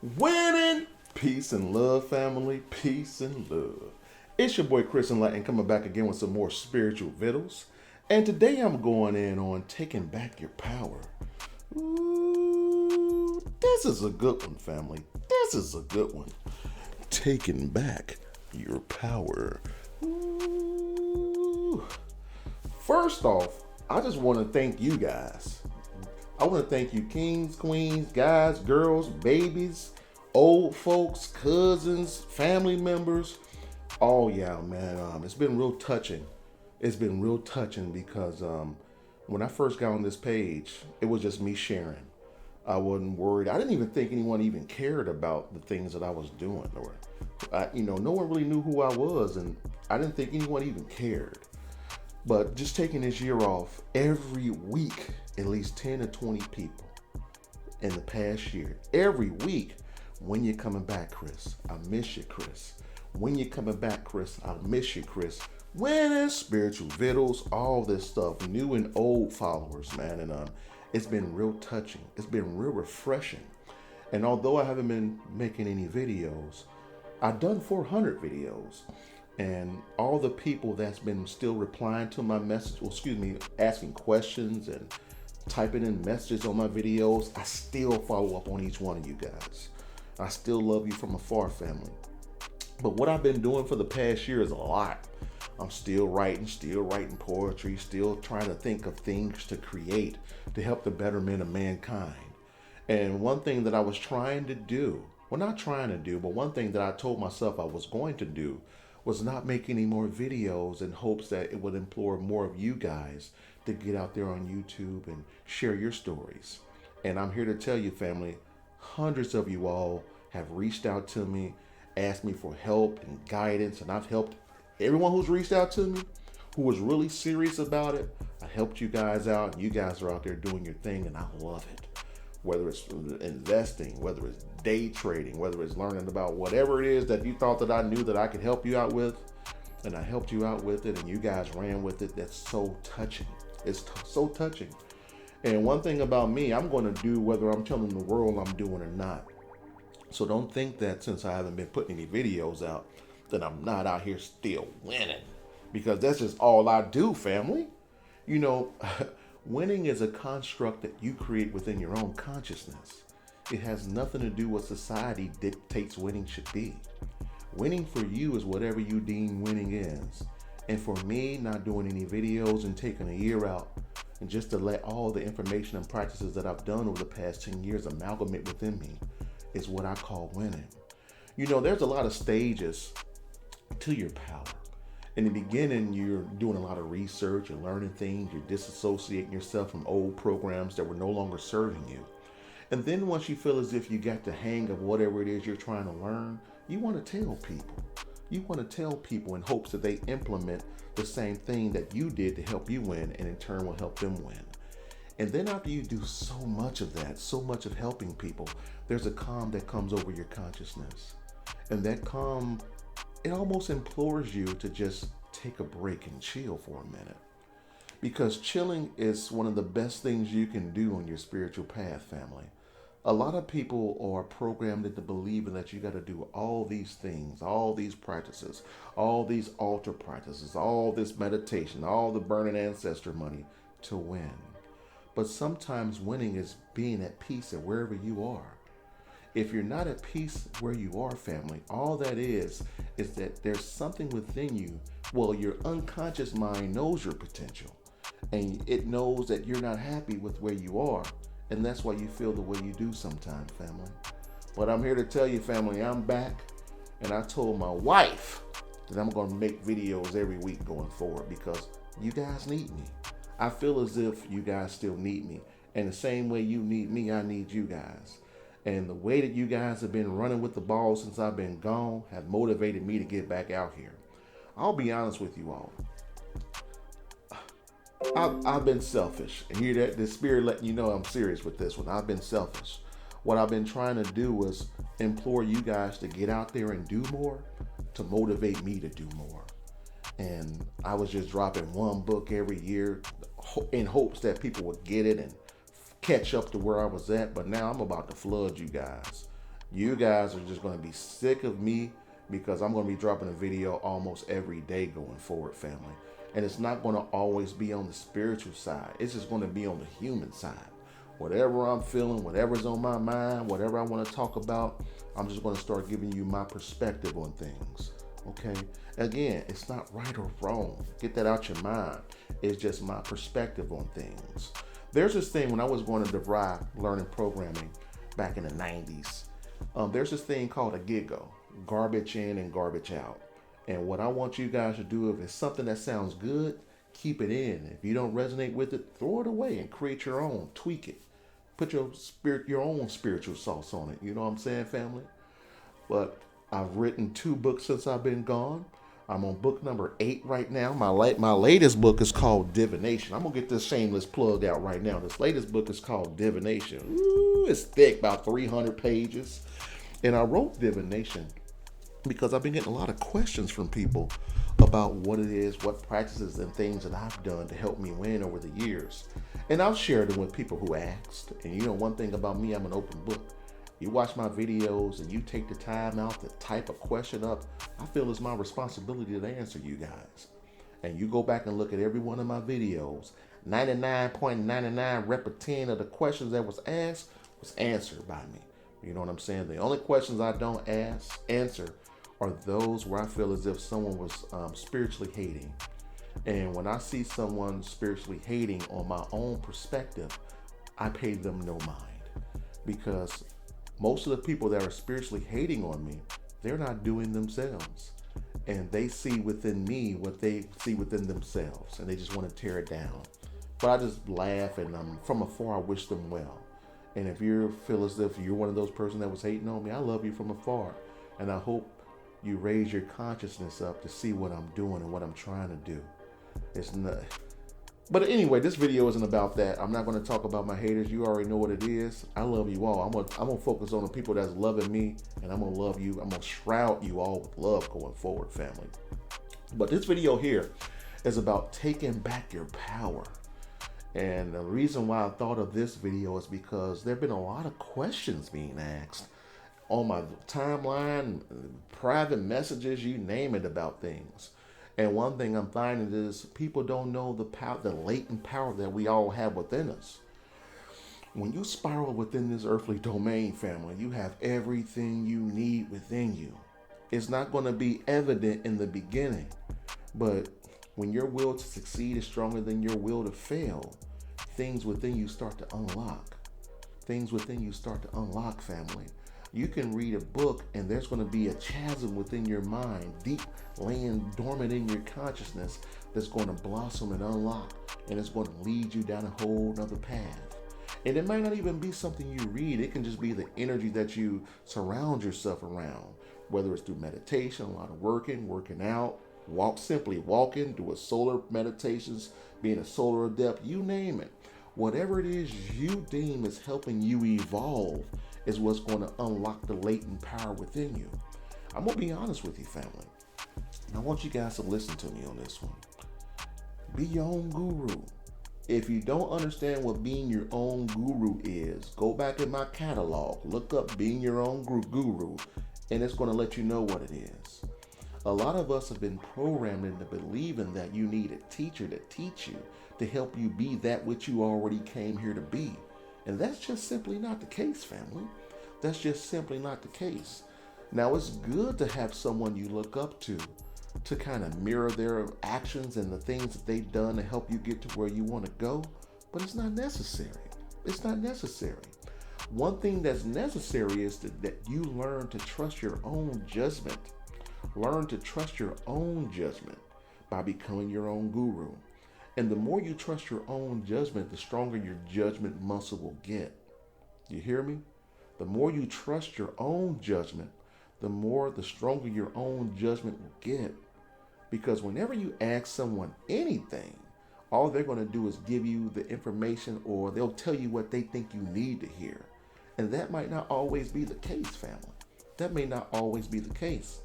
Winning. Peace and love, family. Peace and love. It's your boy Chris Enlightened coming back again with some more spiritual vittles. And today I'm going in on taking back your power. Ooh, this is a good one, family. This is a good one. Taking back your power. Ooh. First off, I just want to thank you guys. I want to thank you kings, queens, guys, girls, babies, old folks, cousins, family members. Oh yeah, man. It's been real touching. It's been real touching because when I first got on this page, it was just me sharing. I wasn't worried. I didn't even think anyone even cared about the things that I was doing, or no one really knew who I was, and I didn't think anyone even cared. But just taking this year off, every week, at least 10 to 20 people in the past year. Every week, when you're coming back, Chris? I miss you, Chris. When you're coming back, Chris? I miss you, Chris. Winning, spiritual vittles, all this stuff, new and old followers, man. And it's been real touching. It's been real refreshing. And although I haven't been making any videos, I've done 400 videos. And all the people that's been still replying to my message, asking questions and typing in messages on my videos, I still follow up on each one of you guys. I still love you from afar, family. But what I've been doing for the past year is a lot. I'm still writing poetry, still trying to think of things to create to help the betterment of mankind. And one thing that I was trying to do, well, not trying to do, but one thing that I told myself I was going to do was not make any more videos in hopes that it would implore more of you guys to get out there on YouTube and share your stories. And I'm here to tell you, family, hundreds of you all have reached out to me, asked me for help and guidance, and I've helped everyone who's reached out to me, who was really serious about it. I helped you guys out, and you guys are out there doing your thing, and I love it. Whether it's investing, whether it's day trading, whether it's learning about whatever it is that you thought that I knew that I could help you out with, and I helped you out with it, and you guys ran with it. That's so touching. It's so touching. And one thing about me, I'm going to do whether I'm telling the world I'm doing or not. So don't think that since I haven't been putting any videos out, that I'm not out here still winning. Because that's just all I do, family. Winning is a construct that you create within your own consciousness. It has nothing to do with what society dictates winning should be. Winning for you is whatever you deem winning is. And for me, not doing any videos and taking a year out, and just to let all the information and practices that I've done over the past 10 years amalgamate within me, is what I call winning. There's a lot of stages to your power. In the beginning, you're doing a lot of research and learning things. You're disassociating yourself from old programs that were no longer serving you. And then once you feel as if you got the hang of whatever it is you're trying to learn, you want to tell people. You want to tell people in hopes that they implement the same thing that you did to help you win, and in turn will help them win. And then after you do so much of that, so much of helping people, there's a calm that comes over your consciousness. And that calm, it almost implores you to just take a break and chill for a minute. Because chilling is one of the best things you can do on your spiritual path, family. A lot of people are programmed into believing that you got to do all these things, all these practices, all these altar practices, all this meditation, all the burning ancestor money to win. But sometimes winning is being at peace at wherever you are. If you're not at peace where you are, family, all that is that there's something within you. Well, your unconscious mind knows your potential, and it knows that you're not happy with where you are. And that's why you feel the way you do sometimes, family. But I'm here to tell you, family, I'm back. And I told my wife that I'm going to make videos every week going forward because you guys need me. I feel as if you guys still need me. And the same way you need me, I need you guys. And the way that you guys have been running with the ball since I've been gone have motivated me to get back out here. I'll be honest with you all. I've been selfish. And hear that? The spirit letting you know I'm serious with this one. I've been selfish. What I've been trying to do was implore you guys to get out there and do more to motivate me to do more. And I was just dropping one book every year in hopes that people would get it and catch up to where I was at. But now I'm about to flood you guys. You guys are just going to be sick of me because I'm going to be dropping a video almost every day going forward, family. And it's not going to always be on the spiritual side. It's just going to be on the human side. Whatever I'm feeling, whatever's on my mind, whatever I want to talk about, I'm just going to start giving you my perspective on things. Okay? Again, it's not right or wrong. Get that out your mind. It's just my perspective on things. There's this thing when I was going to DeVry learning programming back in the 90s. There's this thing called a GIGO, garbage in and garbage out. And what I want you guys to do, if it's something that sounds good, keep it in. If you don't resonate with it, throw it away and create your own, tweak it. Put your own spiritual sauce on it. You know what I'm saying, family? But I've written 2 books since I've been gone. I'm on book number 8 right now. My latest book is called Divination. I'm going to get this shameless plug out right now. This latest book is called Divination. Ooh, it's thick, about 300 pages. And I wrote Divination because I've been getting a lot of questions from people about what it is, what practices and things that I've done to help me win over the years. And I've shared them with people who asked. And you know, one thing about me, I'm an open book. You watch my videos and you take the time out to type a question up, I feel it's my responsibility to answer you guys. And you go back and look at every one of my videos, 99.99 repetition of the questions that was asked was answered by me. You know what I'm saying? The only questions I don't answer are those where I feel as if someone was spiritually hating. And when I see someone spiritually hating on my own perspective, I pay them no mind. Because most of the people that are spiritually hating on me, they're not doing themselves. And they see within me what they see within themselves. And they just want to tear it down. But I just laugh and from afar, I wish them well. And if you feel as if you're one of those persons that was hating on me, I love you from afar. And I hope you raise your consciousness up to see what I'm doing and what I'm trying to do. It's not. But anyway, this video isn't about that. I'm not going to talk about my haters. You already know what it is. I love you all. I'm gonna focus on the people that's loving me, and I'm going to love you. I'm going to shroud you all with love going forward, family. But this video here is about taking back your power. And the reason why I thought of this video is because there have been a lot of questions being asked on my timeline, private messages, you name it, about things. And one thing I'm finding is people don't know the power, the latent power that we all have within us. When you spiral within this earthly domain, family, you have everything you need within you. It's not going to be evident in the beginning, but when your will to succeed is stronger than your will to fail, things within you start to unlock. Things within you start to unlock, family. You can read a book and there's going to be a chasm within your mind, deep laying dormant in your consciousness, that's going to blossom and unlock, and it's going to lead you down a whole nother path. And it might not even be something you read. It can just be the energy that you surround yourself around, whether it's through meditation, a lot of working out, simply walking, do a solar meditations, being a solar adept, you name it. Whatever it is you deem is helping you evolve is what's going to unlock the latent power within you. I'm going to be honest with you, family. I want you guys to listen to me on this one. Be your own guru. If you don't understand what being your own guru is, go back in my catalog, look up being your own guru, and it's going to let you know what it is. A lot of us have been programmed into believing that you need a teacher to teach you, to help you be that which you already came here to be. And that's just simply not the case, family. That's just simply not the case. Now, it's good to have someone you look up to kind of mirror their actions and the things that they've done to help you get to where you want to go, but it's not necessary. It's not necessary. One thing that's necessary is that you learn to trust your own judgment. Learn to trust your own judgment by becoming your own guru. And the more you trust your own judgment, the stronger your judgment muscle will get. You hear me? The more you trust your own judgment, the stronger your own judgment will get. Because whenever you ask someone anything, all they're going to do is give you the information, or they'll tell you what they think you need to hear. And that might not always be the case, family. That may not always be the case.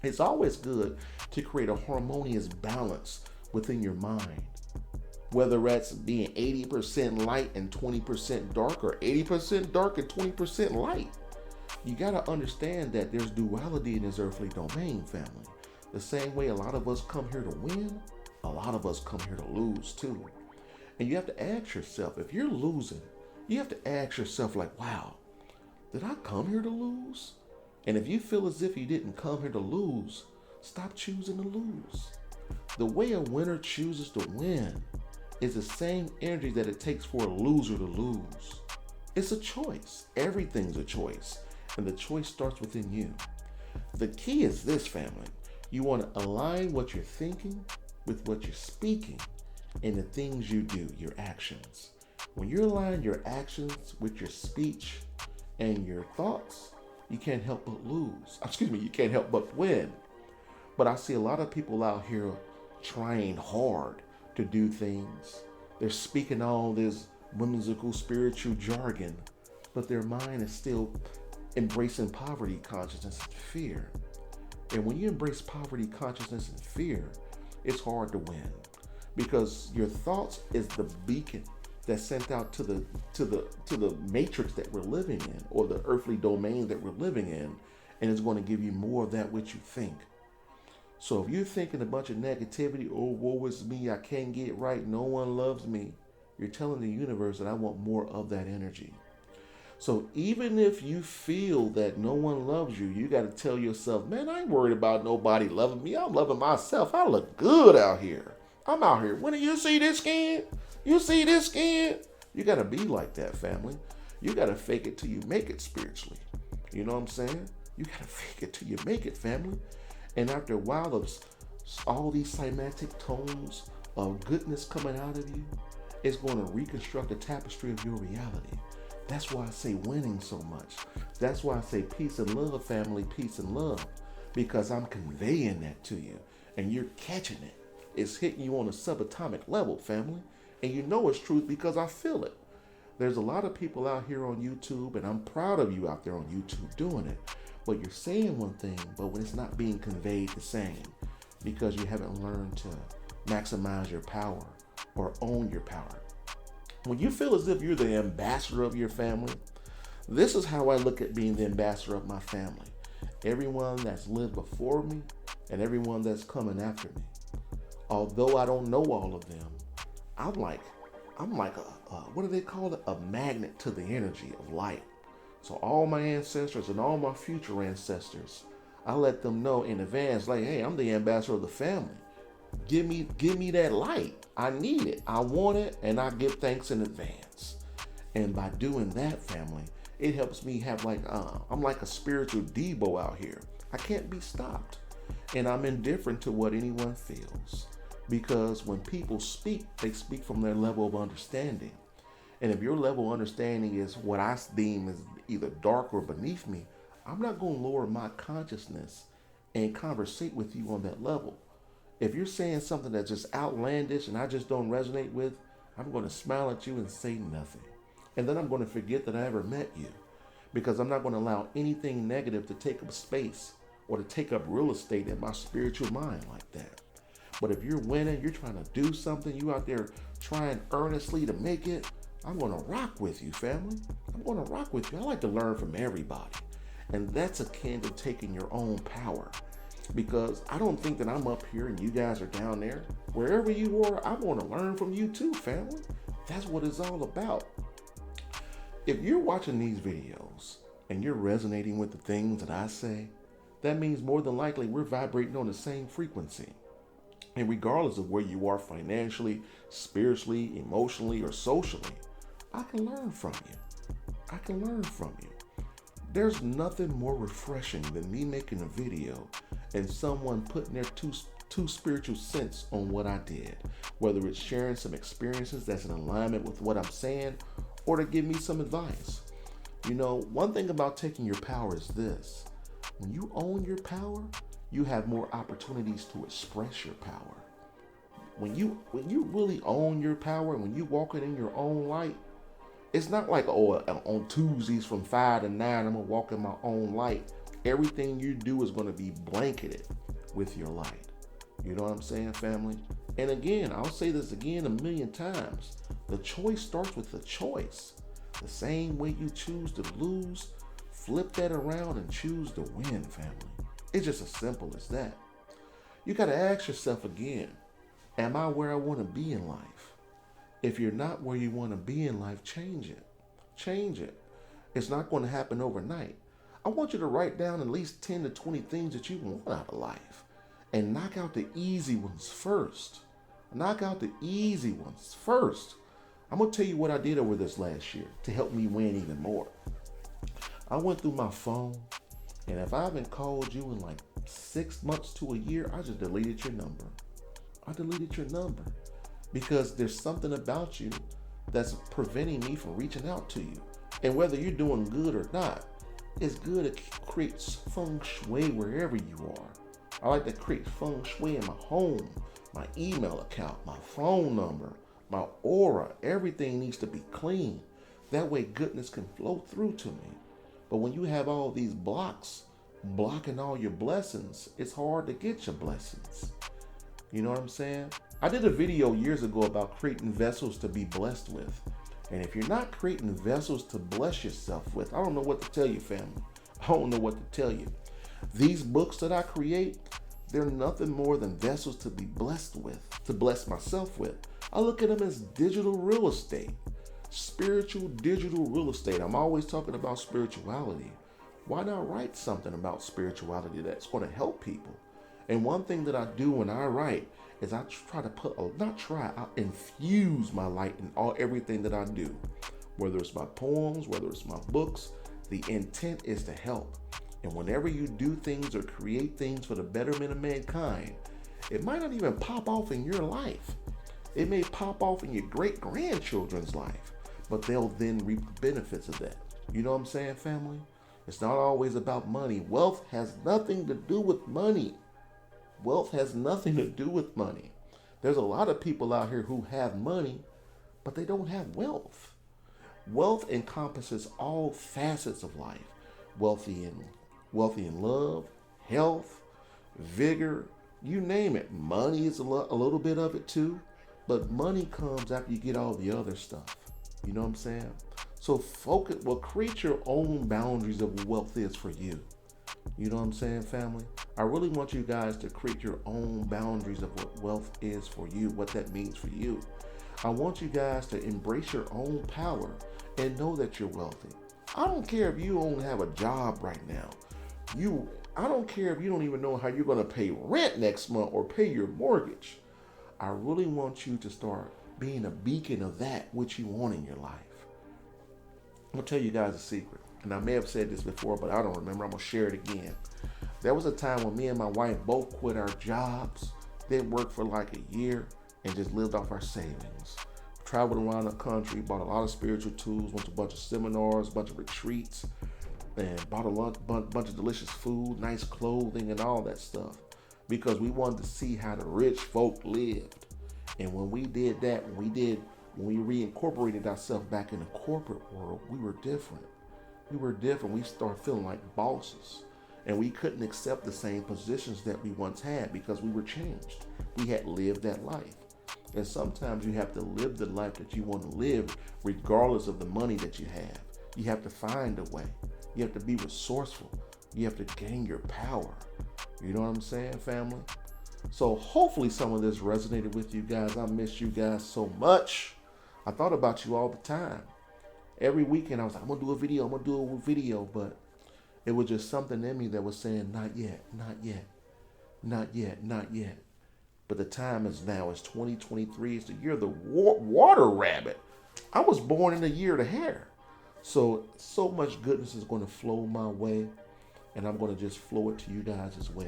It's always good to create a harmonious balance within your mind. Whether that's being 80% light and 20% dark, or 80% dark and 20% light. You got to understand that there's duality in this earthly domain, family. The same way a lot of us come here to win, a lot of us come here to lose too. And you have to ask yourself, if you're losing, you have to ask yourself like, wow, did I come here to lose? And if you feel as if you didn't come here to lose, stop choosing to lose. The way a winner chooses to win is the same energy that it takes for a loser to lose. It's a choice. Everything's a choice. And the choice starts within you. The key is this, family. You want to align what you're thinking with what you're speaking and the things you do, your actions. When you align your actions with your speech and your thoughts, you can't help but lose. You can't help but win. But I see a lot of people out here trying hard to do things. They're speaking all this whimsical spiritual jargon, but their mind is still embracing poverty consciousness and fear. And when you embrace poverty consciousness and fear, it's hard to win, because your thoughts is the beacon that's sent out to the matrix that we're living in, or the earthly domain that we're living in, and it's going to give you more of that which you think. So if you're thinking a bunch of negativity, oh, woe is me, I can't get right, no one loves me, you're telling the universe that I want more of that energy. So even if you feel that no one loves you, you got to tell yourself, man, I ain't worried about nobody loving me. I'm loving myself. I look good out here. I'm out here. When you see this skin? You see this skin? You got to be like that, family. You got to fake it till you make it spiritually. You know what I'm saying? You got to fake it till you make it, family. And after a while of all these cymatic tones of goodness coming out of you, it's going to reconstruct the tapestry of your reality. That's why I say winning so much. That's why I say peace and love, family, peace and love. Because I'm conveying that to you and you're catching it. It's hitting you on a subatomic level, family. And you know it's truth because I feel it. There's a lot of people out here on YouTube, and I'm proud of you out there on YouTube doing it. But you're saying one thing, but when it's not being conveyed the same, because you haven't learned to maximize your power or own your power. When you feel as if you're the ambassador of your family, this is how I look at being the ambassador of my family. Everyone that's lived before me and everyone that's coming after me. Although I don't know all of them, I'm like a what do they call it? A magnet to the energy of light. So all my ancestors and all my future ancestors, I let them know in advance, like, hey, I'm the ambassador of the family. Give me that light. I need it. I want it, and I give thanks in advance. And by doing that, family, it helps me have I'm like a spiritual Debo out here. I can't be stopped. And I'm indifferent to what anyone feels. Because when people speak, they speak from their level of understanding. And if your level of understanding is what I deem as either dark or beneath me, I'm not going to lower my consciousness and conversate with you on that level. If you're saying something that's just outlandish and I just don't resonate with, I'm going to smile at you and say nothing. And then I'm going to forget that I ever met you, because I'm not going to allow anything negative to take up space or to take up real estate in my spiritual mind like that. But if you're winning, you're trying to do something, you out there trying earnestly to make it, I'm going to rock with you, family. I'm going to rock with you. I like to learn from everybody. And that's akin to taking your own power. Because I don't think that I'm up here and you guys are down there. Wherever you are, I want to learn from you too, family. That's what it's all about. If you're watching these videos and you're resonating with the things that I say, that means more than likely we're vibrating on the same frequency. And regardless of where you are financially, spiritually, emotionally, or socially, I can learn from you. I can learn from you. There's nothing more refreshing than me making a video and someone putting their two spiritual cents on what I did, whether it's sharing some experiences that's in alignment with what I'm saying or to give me some advice. You know, one thing about taking your power is this. When you own your power, you have more opportunities to express your power. When you really own your power, when you walk it in your own light, it's not like, oh, on Tuesdays from 5 to 9, I'm going to walk in my own light. Everything you do is going to be blanketed with your light. You know what I'm saying, family? And again, I'll say this again a million times. The choice starts with the choice. The same way you choose to lose, flip that around and choose to win, family. It's just as simple as that. You got to ask yourself again, am I where I want to be in life? If you're not where you want to be in life, change it. Change it. It's not going to happen overnight. I want you to write down at least 10 to 20 things that you want out of life and knock out the easy ones first. Knock out the easy ones first. I'm going to tell you what I did over this last year to help me win even more. I went through my phone, and if I haven't called you in like 6 months to a year, I just deleted your number. I deleted your number because there's something about you that's preventing me from reaching out to you. And whether you're doing good or not, it's good to create feng shui wherever you are. I like to create feng shui in my home, my email account, my phone number, my aura. Everything needs to be clean. That way goodness can flow through to me. But when you have all these blocks blocking all your blessings, it's hard to get your blessings. You know what I'm saying? I did a video years ago about creating vessels to be blessed with. And if you're not creating vessels to bless yourself with, I don't know what to tell you, family. I don't know what to tell you. These books that I create, they're nothing more than vessels to be blessed with, to bless myself with. I look at them as digital real estate, spiritual digital real estate. I'm always talking about spirituality. Why not write something about spirituality that's going to help people? And one thing that I do when I write is I try to I infuse my light in everything that I do. Whether it's my poems, whether it's my books, the intent is to help. And whenever you do things or create things for the betterment of mankind, it might not even pop off in your life. It may pop off in your great-grandchildren's life, but they'll then reap the benefits of that. You know what I'm saying, family? It's not always about money. Wealth has nothing to do with money. Wealth has nothing to do with money. There's a lot of people out here who have money, but they don't have wealth. Wealth encompasses all facets of life. Wealthy in love, health, vigor, you name it. Money is a little bit of it too, but money comes after you get all the other stuff. You know what I'm saying? So create your own boundaries of what wealth is for you. You know what I'm saying, family? I really want you guys to create your own boundaries of what wealth is for you, what that means for you. I want you guys to embrace your own power and know that you're wealthy. I don't care if you don't have a job right now. I don't care if you don't even know how you're going to pay rent next month or pay your mortgage. I really want you to start being a beacon of that which you want in your life. I'm going to tell you guys a secret. And I may have said this before, but I don't remember. I'm going to share it again. There was a time when me and my wife both quit our jobs, didn't work for like a year, and just lived off our savings. Traveled around the country, bought a lot of spiritual tools, went to a bunch of seminars, a bunch of retreats, and bought a bunch of delicious food, nice clothing, and all that stuff. Because we wanted to see how the rich folk lived. And when we did that, when we reincorporated ourselves back in the corporate world, we were different. We started feeling like bosses. And we couldn't accept the same positions that we once had because we were changed. We had lived that life. And sometimes you have to live the life that you want to live regardless of the money that you have. You have to find a way. You have to be resourceful. You have to gain your power. You know what I'm saying, family? So hopefully some of this resonated with you guys. I miss you guys so much. I thought about you all the time. Every weekend I was like, I'm going to do a video, but it was just something in me that was saying, not yet. But the time is now. It's 2023. It's the year of the water rabbit. I was born in the year of the hare. So much goodness is going to flow my way, and I'm going to just flow it to you guys as well.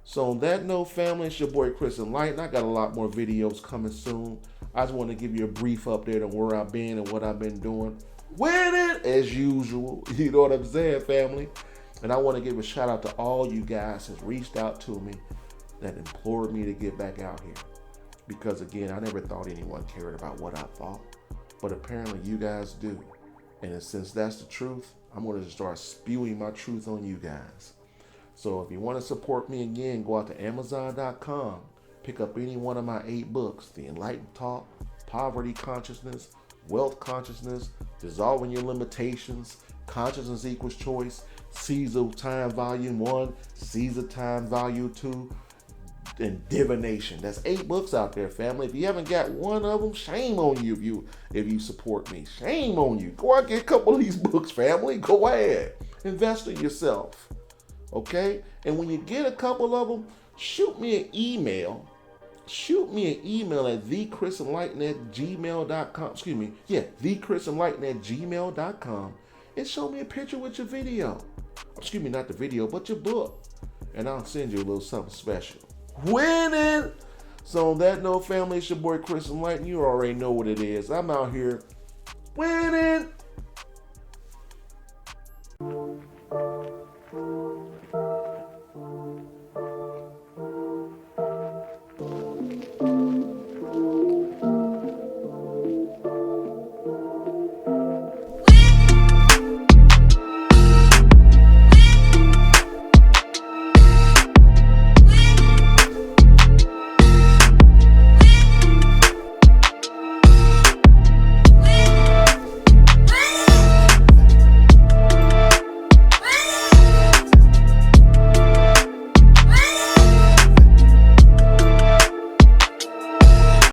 So on that note, family, it's your boy Chris Enlightened. I got a lot more videos coming soon. I just want to give you a brief update on where I've been and what I've been doing with it as usual. You know what I'm saying, family? And I want to give a shout out to all you guys that reached out to me that implored me to get back out here. Because again, I never thought anyone cared about what I thought, but apparently you guys do. And since that's the truth, I'm going to start spewing my truth on you guys. So if you want to support me again, go out to Amazon.com, pick up any one of my 8 books, The Enlightened Thoth, Poverty Consciousness, Wealth Consciousness, Dissolving Your Limitations, Consciousness Equals Choice, Seeds of Time Volume 1, Seeds of Time Volume 2, and Divination. That's 8 books out there, family. If you haven't got one of them, shame on you if you support me. Shame on you. Go out and get a couple of these books, family. Go ahead. Invest in yourself. Okay? And when you get a couple of them, shoot me an email. Shoot me an email at thechrisenlighten@gmail.com. Excuse me. Yeah, thechrisenlighten@gmail.com. And show me a picture with your video. Excuse me, not the video, but your book. And I'll send you a little something special. Winning! So on that note, family, it's your boy Chris Enlightened. You already know what it is. I'm out here winning.